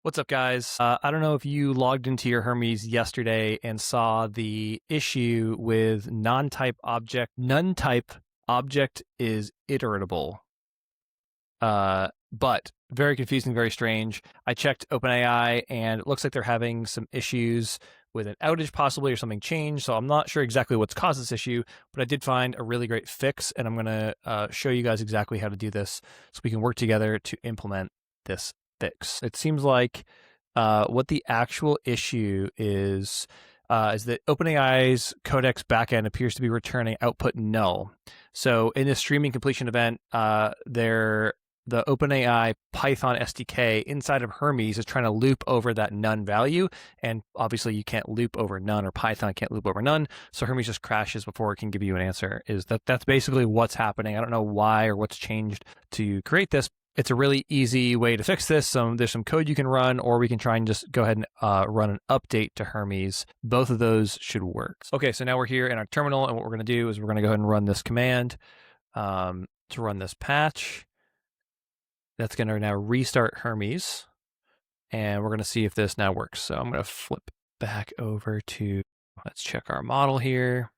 What's up, guys? I don't know if you logged into your Hermes yesterday and saw the issue with non-type object. NoneType object is iterable, but very confusing, very strange. I checked OpenAI, and it looks like they're having some issues with an outage possibly, or something changed. So I'm not sure exactly what's caused this issue, but I did find a really great fix, and I'm going to show you guys exactly how to do this so we can work together to implement this fix. It seems like what the actual issue is that OpenAI's Codex backend appears to be returning output null. So in this streaming completion event, the OpenAI Python SDK inside of Hermes is trying to loop over that none value, and obviously you can't loop over none, or Python can't loop over none, so Hermes just crashes before it can give you an answer. That's basically what's happening. I don't know why or what's changed to create this. It's a really easy way to fix this. There's some code you can run, or we can try and just go ahead and run an update to Hermes. Both of those should work. Okay, so now we're here in our terminal, and what we're going to do is we're going to go ahead and run this command to run this patch. That's going to now restart Hermes, and we're going to see if this now works. So I'm going to flip back over to, let's check our model here.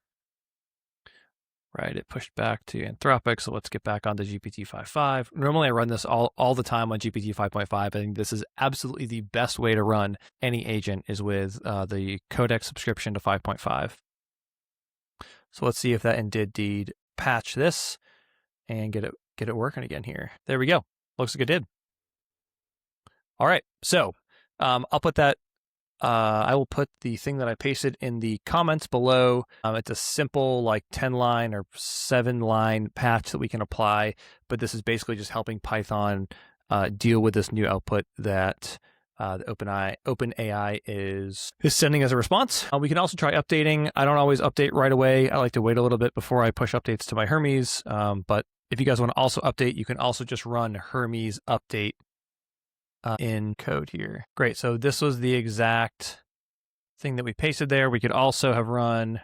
Right, it pushed back to Anthropic, so let's get back onto GPT 5.5. Normally I run this all the time on GPT 5.5. I think this is absolutely the best way to run any agent is with the Codex subscription to 5.5. So let's see if that indeed patch this and get it working again here. There we go. Looks like it did. All right, so I'll put that. I will put the thing that I pasted in the comments below. It's a simple 10-line or 7-line patch that we can apply, but this is basically just helping Python deal with this new output that the OpenAI is sending as a response. We can also try updating. I don't always update right away. I like to wait a little bit before I push updates to my Hermes, but if you guys want to also update, you can also just run Hermes update in code here. Great, so this was the exact thing that we pasted there. We could also have run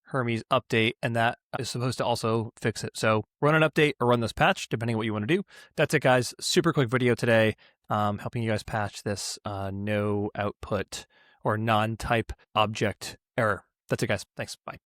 Hermes update, and that is supposed to also fix it. So run an update or run this patch, depending on what you want to do. That's it, guys. Super quick video today, helping you guys patch this no output or non-type object error. That's it, guys. Thanks. Bye.